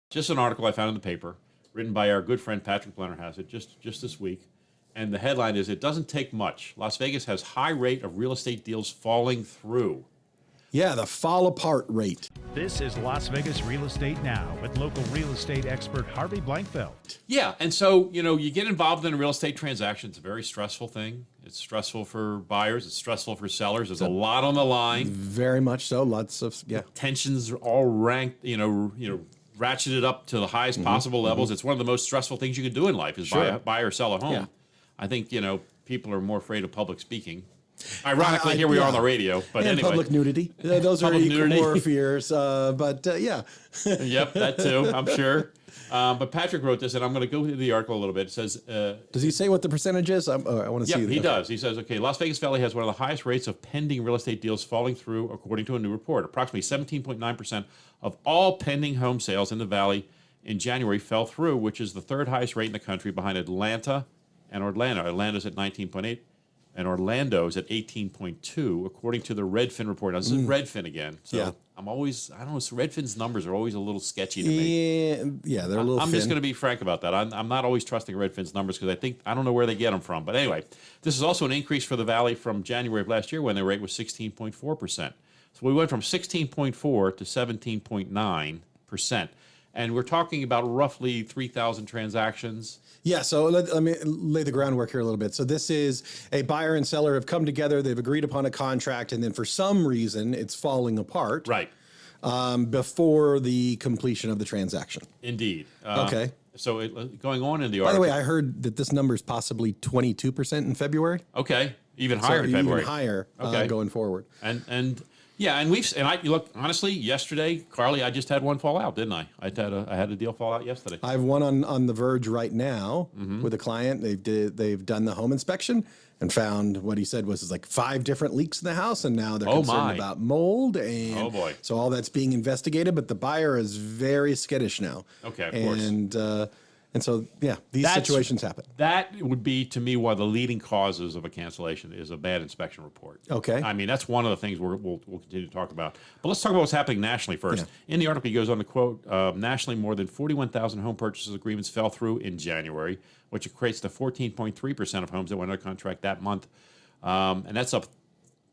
Just an article I found in the paper, written by our good friend Patrick Blennerhassett just this week. And the headline is, "It doesn't take much. Las Vegas has high rate of real estate deals falling through." Yeah, the fall apart rate. This is Las Vegas Real Estate Now with local real estate expert Harvey Blankfeld. Yeah, and so, you get involved in a real estate transaction. It's a very stressful thing. It's stressful for buyers. It's stressful for sellers. There's a lot on the line. Very much so. Lots of, yeah. Tensions are all ranked, ratcheted up to the highest possible levels. It's one of the most stressful things you can do in life is buy or sell a home. Yeah. I think, people are more afraid of public speaking. Ironically, here we are on the radio, but and anyway. public nudity. Those are equal more fears, but yeah. Yep, that too, I'm sure. But Patrick wrote this, and I'm going to go through the article a little bit. It says... does he say what the percentage is? I want to see. Yeah, he does. He says, Las Vegas Valley has one of the highest rates of pending real estate deals falling through, according to a new report. Approximately 17.9% of all pending home sales in the Valley in January fell through, which is the third highest rate in the country behind Atlanta and Orlando. Atlanta's at 19.8. and Orlando's at 18.2, according to the Redfin report. Now, this is Redfin again. So Yeah. I don't know, Redfin's numbers are always a little sketchy to me. Yeah, they're a little I'm thin. just going to be frank about that. I'm not always trusting Redfin's numbers because I don't know where they get them from. But anyway, this is also an increase for the Valley from January of last year when the rate was 16.4%. So we went from 16.4 to 17.9%. And we're talking about roughly 3,000 transactions. Yeah, so let me lay the groundwork here a little bit. So this is a buyer and seller have come together, they've agreed upon a contract, and then for some reason it's falling apart. Right. Before the completion of the transaction. Indeed. Okay. So going on in the By article. the way, I heard that this number is possibly 22% in February. Okay. Even higher in February. Even higher going forward. And look, honestly, yesterday, Carly, I just had one fall out, didn't I? I had a deal fall out yesterday. I have one on the verge right now with a client. They've done the home inspection and found what he said was like 5 different leaks in the house, and now they're concerned about mold. And oh boy! So all that's being investigated, but the buyer is very skittish now. Okay, of course. And so, yeah, these situations happen. That would be, to me, one of the leading causes of a cancellation is a bad inspection report. Okay. I mean, that's one of the things we'll continue to talk about. But let's talk about what's happening nationally first. Yeah. In the article, he goes on to quote, nationally, more than 41,000 home purchases agreements fell through in January, which equates to 14.3% of homes that went under contract that month. And that's up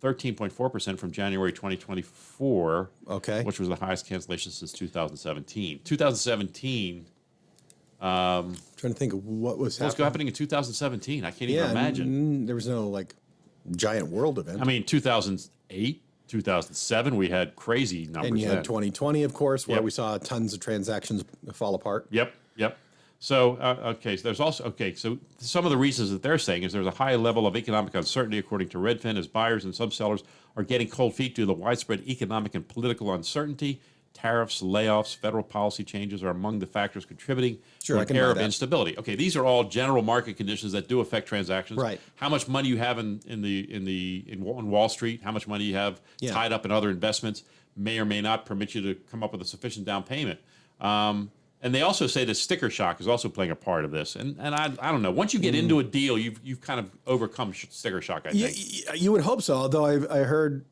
13.4% from January 2024, which was the highest cancellation since 2017. 2017... trying to think of what was happening in 2017. I can't even imagine. There was no giant world event. I mean, 2008, 2007, we had crazy numbers. And you had 2020, of course, where we saw tons of transactions fall apart. Yep. So, so there's also, so some of the reasons that they're saying is there's a high level of economic uncertainty, according to Redfin, as buyers and some sellers are getting cold feet due to the widespread economic and political uncertainty. Tariffs, layoffs, federal policy changes are among the factors contributing to an air of instability. Okay, these are all general market conditions that do affect transactions. Right. How much money you have on Wall Street, how much money you have tied up in other investments may or may not permit you to come up with a sufficient down payment. And they also say that sticker shock is also playing a part of this. And I don't know. Once you get into a deal, you've kind of overcome sticker shock, I think. You would hope so. Although I heard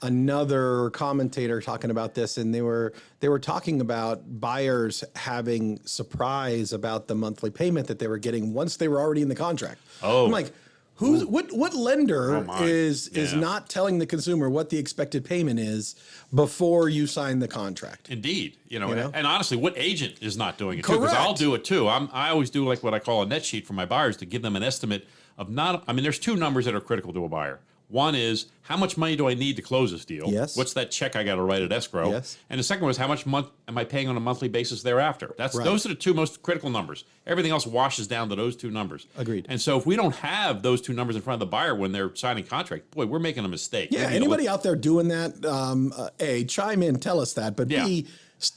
another commentator talking about this, and they were talking about buyers having surprise about the monthly payment that they were getting once they were already in the contract. Oh, I'm like, what lender is not telling the consumer what the expected payment is before you sign the contract? Indeed, and honestly, what agent is not doing it too? Because I'll do it too. I always do like what I call a net sheet for my buyers to give them an estimate of there's 2 numbers that are critical to a buyer. One is, how much money do I need to close this deal? Yes. What's that check I got to write at escrow? Yes. And the second one is, how much am I paying on a monthly basis thereafter? Those are the 2 most critical numbers. Everything else washes down to those 2 numbers. Agreed. And so if we don't have those 2 numbers in front of the buyer when they're signing contract, boy, we're making a mistake. Yeah, anybody out there doing that, A, chime in, tell us that. But B,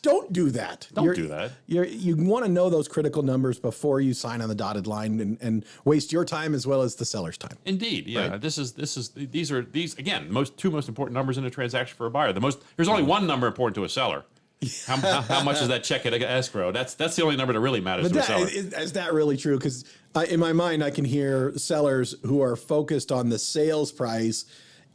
don't do that. Don't do that. You want to know those critical numbers before you sign on the dotted line and waste your time as well as the seller's time. Indeed, yeah. Right. These are again 2 most important numbers in a transaction for a buyer. There's only one number important to a seller. How much is that check at escrow? That's the only number that really matters to a seller. Is that really true? Because in my mind, I can hear sellers who are focused on the sales price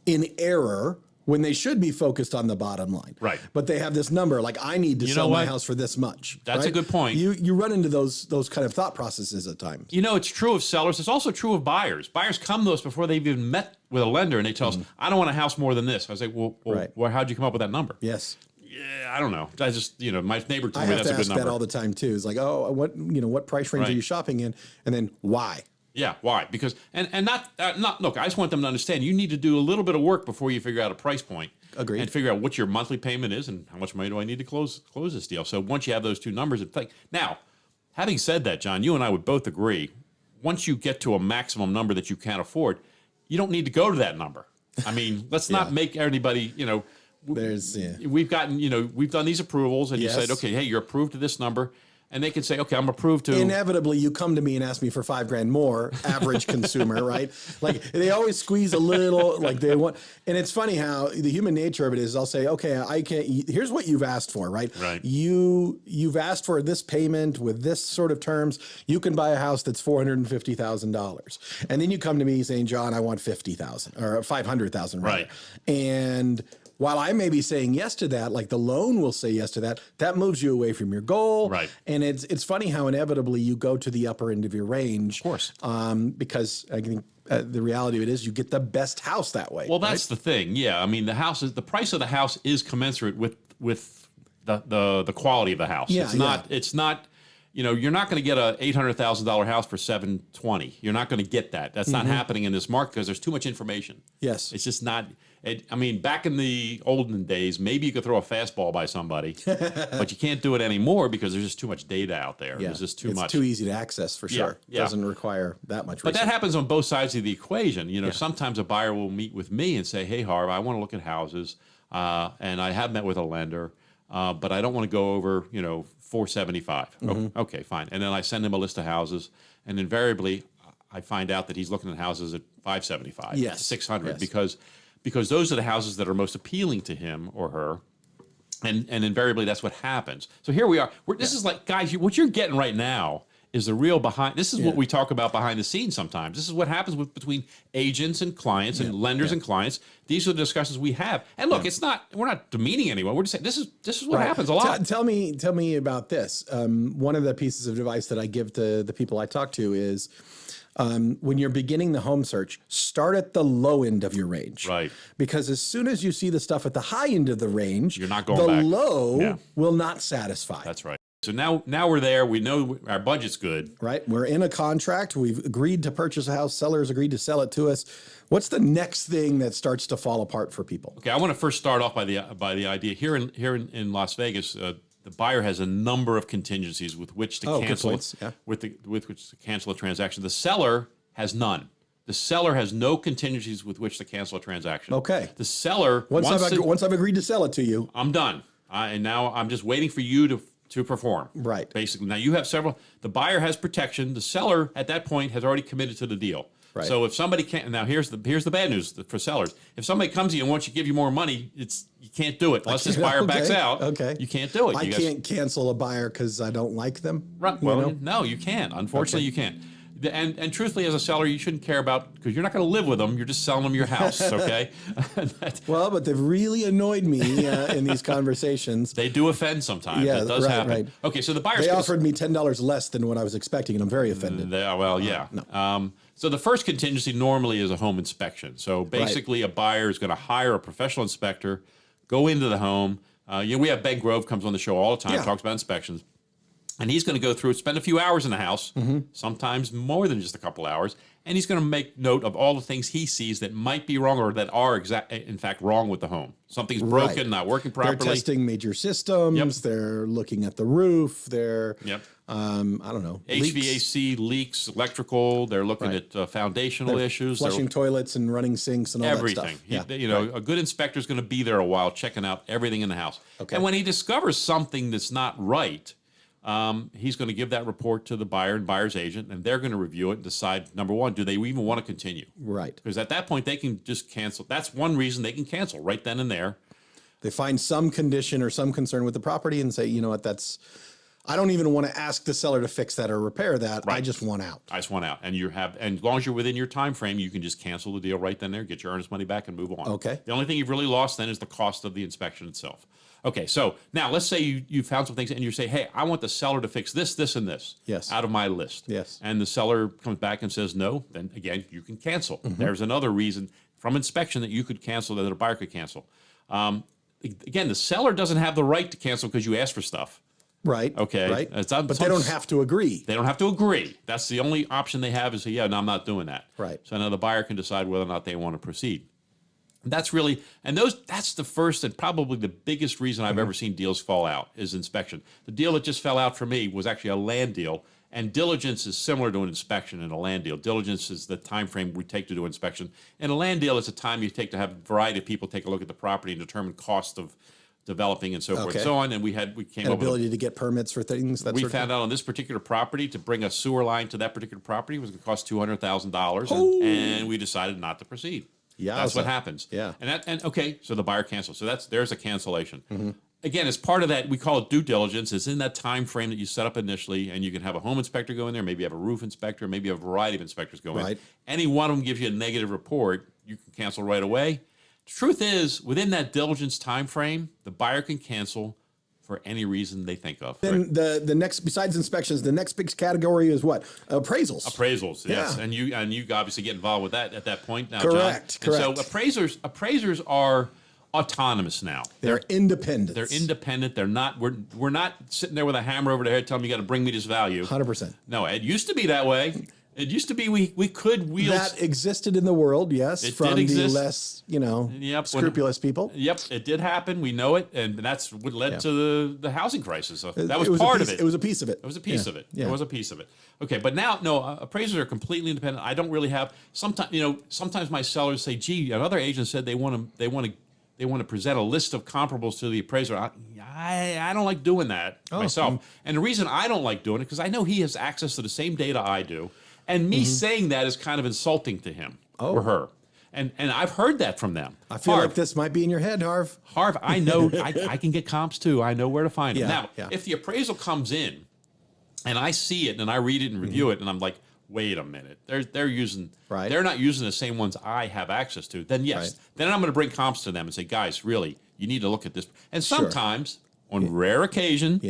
in error when they should be focused on the bottom line. Right. But they have this number, like I need to sell my house for this much. That's a good point. You run into those kind of thought processes at times. It's true of sellers. It's also true of buyers. Buyers come to us before they've even met with a lender, and they tell us, I don't want a house more than this. I was like, well, how'd you come up with that number? Yes. Yeah, I don't know. I just, my neighbor told me I have that's to a good ask number. that all the time too. It's like, oh, what price range are you shopping in? And then why? Yeah, why? Because and not look. I just want them to understand. You need to do a little bit of work before you figure out a price point. Agreed. And figure out what your monthly payment is and how much money do I need to close this deal. So once you have those two numbers, now, having said that, John, you and I would both agree. Once you get to a maximum number that you can't afford, you don't need to go to that number. I mean, let's not make anybody. We've gotten we've done these approvals, and you said, okay, hey, you're approved to this number. And they can say, okay, I'm approved to. Inevitably, you come to me and ask me for $5,000 more, average consumer, right? Like they always squeeze a little, like they want. And it's funny how the human nature of it is. I'll say, okay, I can't. Here's what you've asked for, right? Right. You've asked for this payment with this sort of terms. You can buy a house that's $450,000, and then you come to me saying, John, I want $50,000 or $500,000, right? And while I may be saying yes to that, like the loan will say yes to that, that moves you away from your goal. Right. And it's funny how inevitably you go to the upper end of your range. Of course. Because I think the reality of it is you get the best house that way. Well, that's the thing. Yeah. I mean, the price of the house is commensurate with the quality of the house. Yeah, it's not, you're not going to get a $800,000 house for $720. You're not going to get that. That's not happening in this market because there's too much information. Yes. It's just not. Back in the olden days, maybe you could throw a fastball by somebody, but you can't do it anymore because there's just too much data out there. Yeah. There's just too much. It's too easy to access for sure. Yeah. Doesn't require that much But research. that happens on both sides of the equation. Sometimes a buyer will meet with me and say, hey, Harv, I want to look at houses, and I have met with a lender, but I don't want to go over, $475. Okay, fine. And then I send him a list of houses, and invariably I find out that he's looking at houses at $575, $600, because those are the houses that are most appealing to him or her. And invariably that's what happens. So here we are. This is like, guys, what you're getting right now is the real behind. This is what we talk about behind the scenes sometimes. This is what happens between agents and clients and lenders and clients. These are the discussions we have. And look, we're not demeaning anyone. We're just saying this is what happens a lot. Tell me about this. One of the pieces of advice that I give to the people I talk to is, when you're beginning the home search, start at the low end of your range. Right. Because as soon as you see the stuff at the high end of the range, you're not going back. The low will not satisfy. That's right. So now we're there. We know our budget's good. Right. We're in a contract. We've agreed to purchase a house. Sellers agreed to sell it to us. What's the next thing that starts to fall apart for people? Okay, I want to first start off by the idea here in Las Vegas. The buyer has a number of contingencies with which to cancel with which to cancel a transaction. The seller has none. The seller has no contingencies with which to cancel a transaction. Okay. The seller once I've agreed to sell it to you, I'm done. And now I'm just waiting for you to perform. Right. Basically, now you have several. The buyer has protection. The seller at that point has already committed to the deal. Right. So if somebody can't, now here's the bad news for sellers. If somebody comes to you and wants you to give you more money, you can't do it unless this buyer backs out. Okay, you can't do it. I can't cancel a buyer because I don't like them. Right. Well, no, you can't. Unfortunately, you can't. And truthfully, as a seller, you shouldn't care about, because you're not going to live with them. You're just selling them your house, okay? Well, but they've really annoyed me in these conversations. They do offend sometimes. Yeah, that does happen. Right. Okay, so the buyer's... They offered me $10 less than what I was expecting, and I'm very offended. No. So the first contingency normally is a home inspection. So basically, a buyer is going to hire a professional inspector, go into the home. We have Ben Grove comes on the show all the time, talks about inspections. And he's going to go through, spend a few hours in the house, sometimes more than just a couple hours, and he's going to make note of all the things he sees that might be wrong or that are in fact wrong with the home. Something's broken, not working properly. They're testing major systems. They're looking at the roof. They're, I don't know, HVAC, leaks, electrical. They're looking at foundational issues. Flushing toilets and running sinks and all everything. that stuff. A good inspector is going to be there a while, checking out everything in the house. Okay. And when he discovers something that's not right, he's going to give that report to the buyer and buyer's agent, and they're going to review it and decide, number one, do they even want to continue? Right. Because at that point, they can just cancel. That's one reason they can cancel right then and there. They find some condition or some concern with the property and say, you know what, I don't even want to ask the seller to fix that or repair that. I just want out. I just want out. And and as long as you're within your time frame, you can just cancel the deal right then there, get your earnest money back and move on. Okay. The only thing you've really lost then is the cost of the inspection itself. Okay, so now let's say you found some things and you say, hey, I want the seller to fix this, this, and this out of my list. Yes. And the seller comes back and says no, then again, you can cancel. There's another reason from inspection that you could cancel, that a buyer could cancel. Again, the seller doesn't have the right to cancel because you asked for stuff. Right. Okay. Right. But they don't have to agree. They don't have to agree. That's the only option they have is say, yeah, no, I'm not doing that. Right. So now the buyer can decide whether or not they want to proceed. That's really, that's the first and probably the biggest reason I've ever seen deals fall out is inspection. The deal that just fell out for me was actually a land deal, and diligence is similar to an inspection in a land deal. Diligence is the time frame we take to do inspection. In a land deal, it's a time you take to have a variety of people take a look at the property and determine cost of developing and so forth and so on. And we came An up ability with to get permits for things. we found out on this particular property to bring a sewer line to that particular property was going to cost $200,000, and we decided not to proceed. Yeah, That's what happens. Yeah. And okay, so the buyer cancels. So there's a cancellation. Again, as part of that, we call it due diligence. It's in that time frame that you set up initially, and you can have a home inspector go in there, maybe you have a roof inspector, maybe a variety of inspectors go in. Any one of them gives you a negative report, you can cancel right away. The truth is, within that diligence time frame, the buyer can cancel for any reason they think of. Then the next, besides inspections, the next big category is what? Appraisals. Appraisals, yes. Yeah. And you obviously get involved with that at that point now, Correct, John. correct. So appraisers are autonomous now. They're independent. They're independent. They're not. We're not sitting there with a hammer over their head telling them you got to bring me this value. 100%. No, it used to be that way. It used to be we could wield. That existed in the world, yes, It from did the exist. less, scrupulous people. Yep, it did happen. We know it, and that's what led to the housing crisis. So that was part of it. It was a piece of it. It was a piece of it. Yeah. It was a piece of it. Okay, but now, no, appraisers are completely independent. I don't really have. Sometimes my sellers say, "Gee, another agent said they want to present a list of comparables to the appraiser." I don't like doing that myself. And the reason I don't like doing it because I know he has access to the same data I do, and me saying that is kind of insulting to him or her. And I've heard that from them. I feel like this might be in your head, Harv. Harv, I know I can get comps too. I know where to find them. Now, yeah. if the appraisal comes in and I see it and I read it and review it and I'm like, wait a minute, they're not using the same ones I have access to, then yes. Then I'm going to bring comps to them and say, guys, really, you need to look at this. And sometimes, on rare occasion,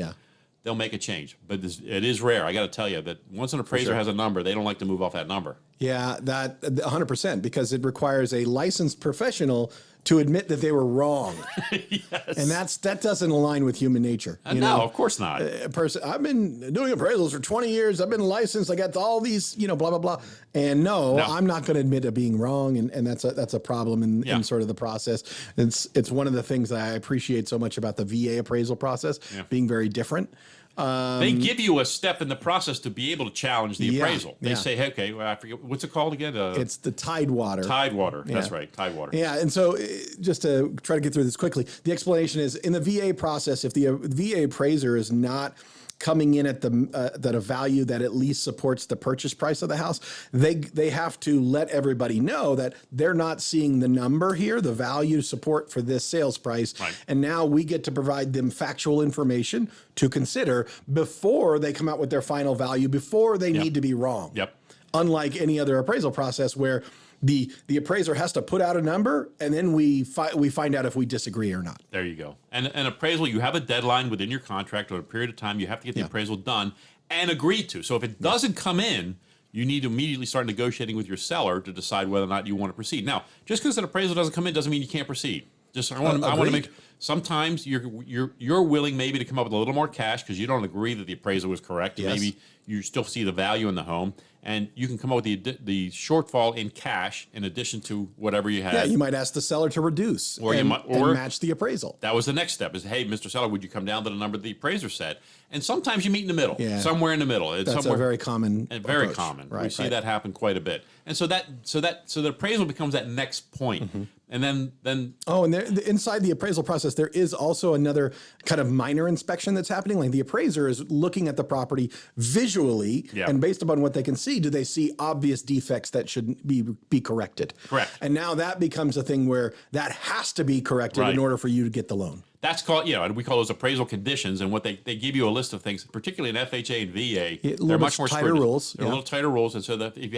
they'll make a change. But it is rare. I got to tell you that once an appraiser has a number, they don't like to move off that number. Yeah, that 100%, because it requires a licensed professional to admit that they were wrong. Yes. And that doesn't align with human nature. No, of course not. I've been doing appraisals for 20 years. I've been licensed. I got all these, blah, blah, blah. And no, I'm not going to admit to being wrong. And that's a problem in sort of the process. It's one of the things that I appreciate so much about the VA appraisal process being very different. They give you a step in the process to be able to challenge the appraisal. They say, hey, okay, well, I forget, what's it called again? It's the Tidewater. Tidewater, that's right, Tidewater. Yeah, and so just to try to get through this quickly, the explanation is in the VA process, if the VA appraiser is not coming in at a value that at least supports the purchase price of the house, they have to let everybody know that they're not seeing the number here, the value support for this sales price. Right. And now we get to provide them factual information to consider before they come out with their final value, before they need to be wrong. Yep. Unlike any other appraisal process where the appraiser has to put out a number and then we find out if we disagree or not. There you go. And an appraisal, you have a deadline within your contract or a period of time. You have to get the appraisal done and agreed to. So if it doesn't come in, you need to immediately start negotiating with your seller to decide whether or not you want to proceed. Now, just because an appraisal doesn't come in doesn't mean you can't proceed. Just I want to make. Sometimes you're willing maybe to come up with a little more cash because you don't agree that the appraisal was correct. Yes. Maybe you still see the value in the home, and you can come up with the shortfall in cash in addition to whatever you had. Yeah, you might ask the seller to reduce and match the appraisal. That was the next step. Is hey, Mr. Seller, would you come down to the number the appraiser said? And sometimes you meet in the middle, somewhere in the middle. That's a very common. Very approach. common. Right, we see that happen quite a bit. And so the appraisal becomes that next point. And then Oh, and inside the appraisal process, there is also another kind of minor inspection that's happening. Like the appraiser is looking at the property visually, and based upon what they can see, do they see obvious defects that should be corrected? Correct. And now that becomes a thing where that has to be corrected in order for you to get the loan. that's called, and we call those appraisal conditions. And what they give you a list of things, particularly in FHA and VA, they're much more tighter stringent. rules. They're a little tighter rules. And so that if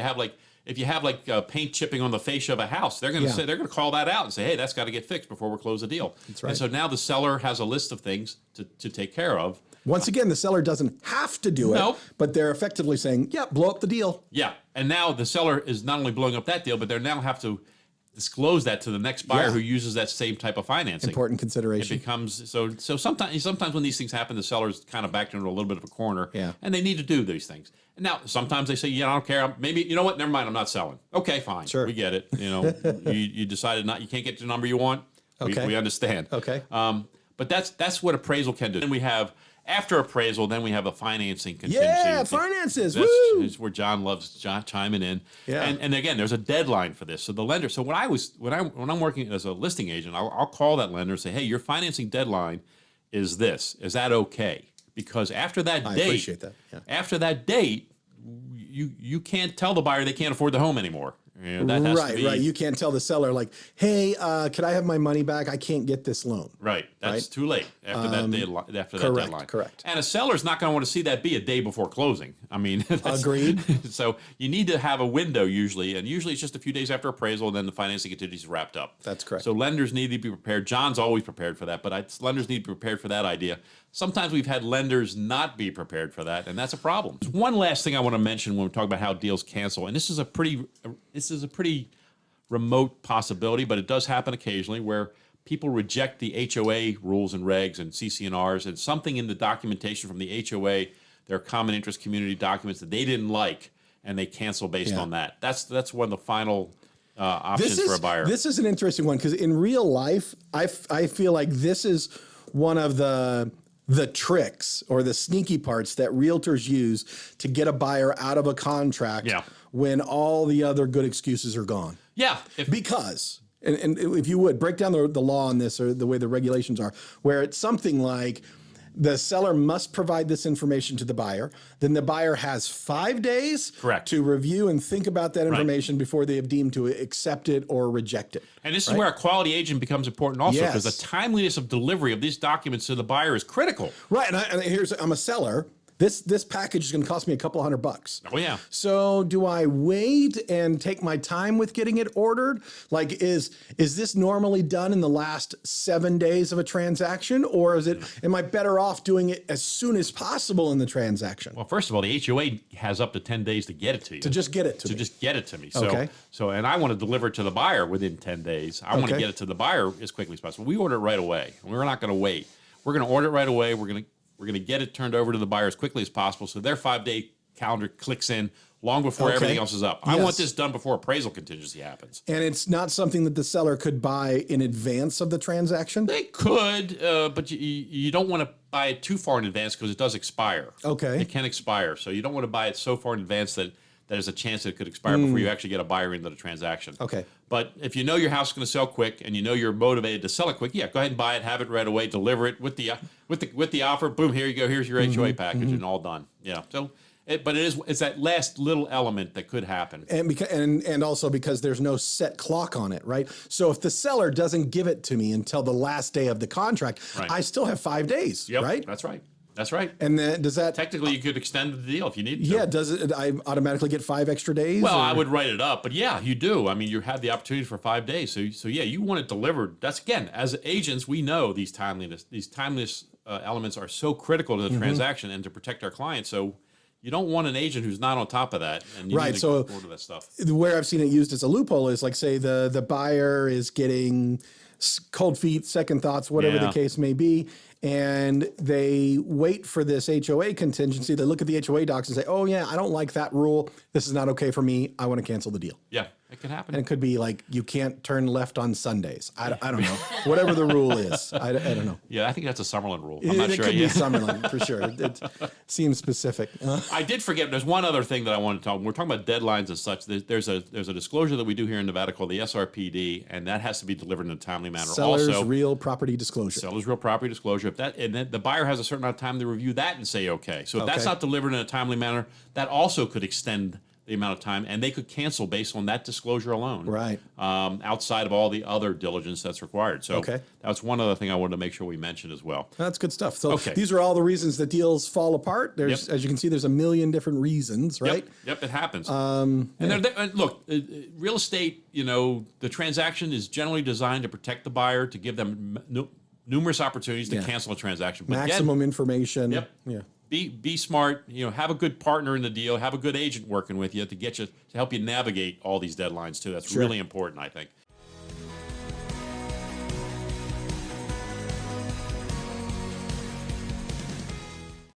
you have paint chipping on the fascia of a house, they're going to call that out and say, hey, that's got to get fixed before we close the deal. That's right. And so now the seller has a list of things to take care of. Once again, the seller doesn't have to do it, but they're effectively saying, yeah, blow up the deal. Yeah. And now the seller is not only blowing up that deal, but they now have to disclose that to the next buyer who uses that same type of financing. Important consideration. It becomes so sometimes when these things happen, the seller's kind of backed into a little bit of a corner, and they need to do these things. And now sometimes they say, I don't care. Maybe, you know what? Never mind. I'm not selling. Okay, fine. Sure. We get it. You decided you can't get the number you want. Okay. We understand. Okay. But that's what appraisal can do. Then we have, after appraisal, then we have a financing contingency. Yeah, finances. That's where John loves chiming in. Yeah. And again, there's a deadline for this. So the lender. So when I'm working as a listing agent, I'll call that lender and say, hey, your financing deadline is this. Is that okay? Because after that date, I appreciate that. Yeah. After that date, you can't tell the buyer they can't afford the home anymore. That has to be, right. You can't tell the seller like, hey, could I have my money back? I can't get this loan. Right. That's too late after that deadline. After that deadline. Correct. And a seller's not going to want to see that be a day before closing. I mean, Agreed. So you need to have a window usually, and usually it's just a few days after appraisal, and then the financing contingency is wrapped up. That's correct. So lenders need to be prepared. John's always prepared for that, but lenders need to be prepared for that idea. Sometimes we've had lenders not be prepared for that, and that's a problem. One last thing I want to mention when we talk about how deals cancel, and this is a pretty remote possibility, but it does happen occasionally where people reject the HOA rules and regs and CC&Rs, and something in the documentation from the HOA, their common interest community documents, that they didn't like, and they cancel based on that. That's one of the final options for a buyer. This is an interesting one because in real life, I feel like this is one of the tricks or the sneaky parts that realtors use to get a buyer out of a contract when all the other good excuses are gone. Yeah. Because, and if you would, break down the law on this or the way the regulations are, where it's something like the seller must provide this information to the buyer. Then the buyer has 5 days to review and think about that information before they have deemed to accept it or reject it. And this is where a quality agent becomes important also, because the timeliness of delivery of these documents to the buyer is critical. Right. And I'm a seller. This package is going to cost me a couple $100. Oh, yeah. So do I wait and take my time with getting it ordered? Like, is this normally done in the last 7 days of a transaction? Or am I better off doing it as soon as possible in the transaction? Well, first of all, the HOA has up to 10 days to get it to you. To just get it to me. Just get it to me. So, and I want to deliver it to the buyer within 10 days. I want to get it to the buyer as quickly as possible. We order it right away. We're not going to wait. We're going to order it right away. We're going to get it turned over to the buyer as quickly as possible, so their 5-day calendar clicks in long before everything else is up. I want this done before appraisal contingency happens. And it's not something that the seller could buy in advance of the transaction? They could, but you don't want to buy it too far in advance because it does expire. Okay. It can expire, so you don't want to buy it so far in advance that there's a chance that it could expire before you actually get a buyer into the transaction. Okay. But if you know your house is going to sell quick and you know you're motivated to sell it quick, go ahead and buy it, have it right away, deliver it with the offer. Boom, here you go. Here's your HOA package and all done. Yeah. So, it's that last little element that could happen. And also because there's no set clock on it, right? So if the seller doesn't give it to me until the last day of the contract, I still have 5 days, right? That's right. That's right. And then does that technically you could extend the deal if you need to? Yeah. Does it? I automatically get 5 extra days? Well, I would write it up, but yeah, you do. I mean, you have the opportunity for 5 days. So yeah, you want it delivered. That's again, as agents, we know these timeliness elements are so critical to the transaction and to protect our clients. So you don't want an agent who's not on top of that, and you need to order that stuff. Where I've seen it used as a loophole is like, say the buyer is getting cold feet, second thoughts, whatever the case may be, and they wait for this HOA contingency. They look at the HOA docs and say, oh yeah, I don't like that rule. This is not okay for me. I want to cancel the deal. Yeah. It can happen. And it could be like you can't turn left on Sundays. I don't know. Whatever the rule is. I don't know. Yeah, I think that's a Summerlin rule. I'm not It sure. could be Summerlin for sure. It seems specific. I did forget. There's one other thing that I wanted to talk. We're talking about deadlines and such. There's a disclosure that we do here in Nevada called the SRPD, and that has to be delivered in a timely manner. Seller's also, real property disclosure. seller's real property disclosure. If that and then the buyer has a certain amount of time to review that and say okay. So if that's Okay. not delivered in a timely manner, that also could extend the amount of time, and they could cancel based on that disclosure alone. Right. Outside of all the other diligence that's required. So Okay. that's one other thing I wanted to make sure we mentioned as well. That's good stuff. So Okay. these are all the reasons that deals fall apart. There's, Yep. as you can see, there's a million different reasons, right? Yep, it happens. And look, real estate, the transaction is generally designed to protect the buyer, to give them numerous opportunities to Yeah. cancel a transaction. But Maximum information. Yep. Yeah. Be smart. Have a good partner in the deal. Have a good agent working with you to help you navigate all these deadlines too. That's really important, I think.